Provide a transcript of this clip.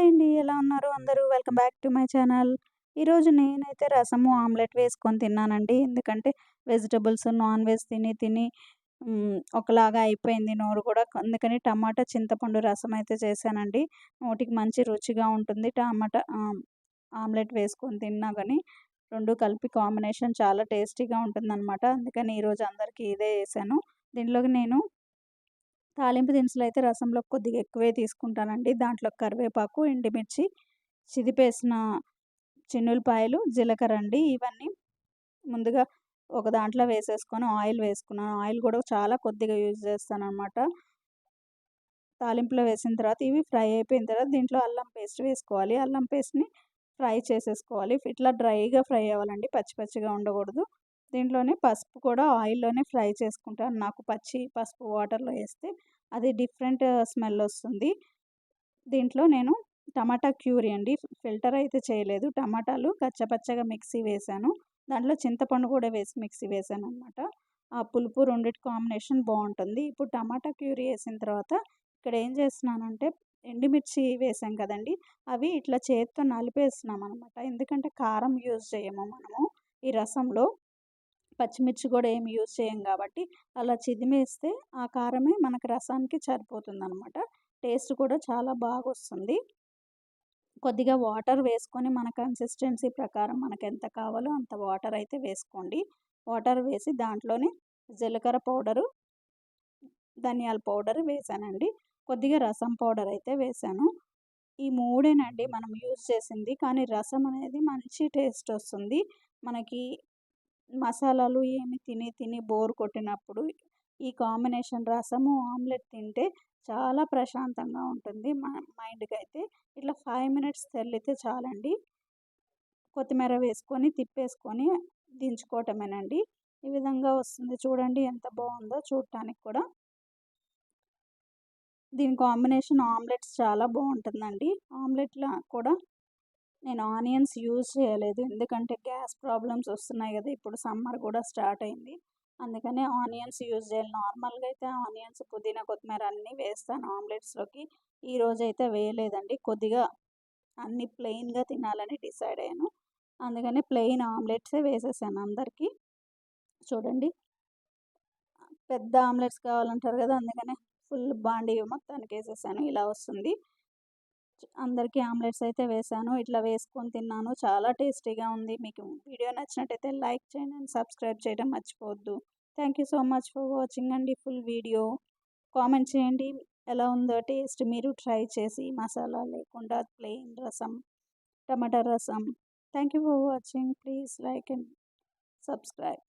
Hi అండి. ఎలా ఉన్నారు అందరూ? Welcome back to my channel. ఈరోజు నేనైతే రసము, ఆమ్లెట్ వేసుకొని తిన్నానండి. ఎందుకంటే వెజిటబుల్స్, నాన్ వెజ్ తిని తిని ఒకలాగా అయిపోయింది నోరు కూడా. అందుకని టమాటా, చింతపండు రసం అయితే చేశానండి. నోటికి మంచి రుచిగా ఉంటుంది. ఆమ్లెట్ వేసుకొని తిన్నా గాని 2 కలిపి కాంబినేషన్ చాలా టేస్టీగా ఉంటుందనమాట. అందుకని ఈరోజు అందరికీ ఇదే చేశాను. దీంట్లోకి నేను తాలింపు దినుసులైతే రసంలోకి కొద్దిగా ఎక్కువే తీసుకుంటానండి. దాంట్లో కరివేపాకు, ఎండుమిర్చి, చిదిపేసిన చిన్నుల్లిపాయలు, జీలకర్ర అండి. ఇవన్నీ ముందుగా ఒక దాంట్లో వేసేసుకొని ఆయిల్ వేసుకున్నాను. ఆయిల్ కూడా చాలా కొద్దిగా యూజ్ చేస్తాననమాట. తాలింపులో వేసిన తర్వాత ఇవి ఫ్రై అయిపోయిన తర్వాత దీంట్లో అల్లం పేస్ట్ వేసుకోవాలి. అల్లం పేస్ట్‌ని ఫ్రై చేసేసుకోవాలి. ఇట్లా డ్రైగా ఫ్రై అవ్వాలండి. పచ్చి పచ్చిగా ఉండకూడదు. దీంట్లోనే పసుపు కూడా ఆయిల్‌లోనే ఫ్రై చేసుకుంటాను. నాకు పచ్చి పసుపు వాటర్‌లో ఏస్తే అది డిఫరెంట్ స్మెల్ ఒస్తుంది. దీంట్లో నేను టమాటా క్యూరీ అండి. ఫిల్టర్ అయితే చేయలేదు. టమాటాలు కచ్చపచ్చగా మిక్సీ వేశాను. దాంట్లో చింతపండు కూడా వేసి మిక్సీ వేశాననమాట. ఆ పులుపు రెండిటి కాంబినేషన్ బావుంటుంది. ఇప్పుడు టమాటా క్యూరీ ఏసిన తర్వాత ఇక్కడ ఏం చేస్తున్నానంటే ఎండుమిర్చి వేసాం కదండీ! అవి ఇట్లా చేత్తో నలిపేస్తున్నామనమాట. ఎందుకంటే కారం యూజ్ చేయము మనము ఈ రసంలో. పచ్చిమిర్చి కూడా ఏమి యూజ్ చేయం కాబట్టి అలా చిదిమేస్తే ఆ కారమే మనకు రసానికి సరిపోతుందనమాట. టేస్ట్ కూడా చాలా బాగొస్తుంది. కొద్దిగా వాటర్ వేసుకొని మన కన్సిస్టెన్సీ ప్రకారం మనకెంత కావాలో అంత వాటర్ అయితే వేసుకోండి. వాటర్ వేసి దాంట్లోనే జీలకర్ర పౌడరు, ధనియాల పౌడర్ వేశానండి. కొద్దిగా రసం పౌడర్ అయితే వేశాను. ఈ మూడేనండి మనం యూజ్ చేసింది. కానీ రసం అనేది మంచి టేస్ట్ ఒస్తుంది. మనకి మసాలాలు ఏమి తిని తిని బోర్ కొట్టినప్పుడు ఈ కాంబినేషన్ రసము, ఆమ్లెట్ తింటే చాలా ప్రశాంతంగా ఉంటుంది. మైండ్‌కైతే ఇట్లా 5 మినిట్స్ తెల్లితే చాలండి. కొత్తిమీర వేసుకొని తిప్పేసుకొని దించుకోవటమేనండి. ఈ విధంగా వస్తుంది చూడండి ఎంత బావుందో చూడటానికి కూడా. దీని కాంబినేషన్ ఆమ్లెట్స్ చాలా బావుంటుందండి. ఆమ్లెట్‌లా కూడా నేను ఆనియన్స్ యూజ్ చేయలేదు. ఎందుకంటే గ్యాస్ ప్రాబ్లమ్స్ వస్తున్నాయి గదా! ఇప్పుడు సమ్మర్ గూడా స్టార్ట్ అయింది. అందుకని ఆనియన్స్ యూజ్ చేయాలి. నార్మల్‌గా అయితే ఆనియన్స్, పుదీనా, కొత్తిమీర అన్నీ వేస్తాను ఆమ్లెట్స్‌లోకి. ఈరోజైతే వేయలేదండి. కొద్దిగా అన్నీ ప్లెయిన్‌గా తినాలని డిసైడ్ అయ్యాను. అందుకని ప్లెయిన్ ఆమ్లెట్సే వేసేసాను అందరికీ. చూడండి. పెద్ద ఆమ్లెట్స్ కావాలంటారు గదా! అందుకనే ఫుల్ బాండీ మొత్తానికేసేసాను. ఇలా వస్తుంది. అందరికీ ఆమ్లెట్స్ అయితే వేశాను. ఇట్లా వేసుకొని తిన్నాను. చాలా టేస్టీగా ఉంది. మీకు వీడియో నచ్చినట్టయితే లైక్ చేయండి అండ్ సబ్స్క్రైబ్ చేయడం మర్చిపోవద్దు. Thank you so much for watching అండి ఫుల్ వీడియో. కామెంట్ చేయండి ఎలా ఉందో టేస్ట్ మీరు ట్రై చేసి మసాలా లేకుండా ప్లెయిన్ రసం, టమాటా రసం. Thank you for watching. Please like and subscribe.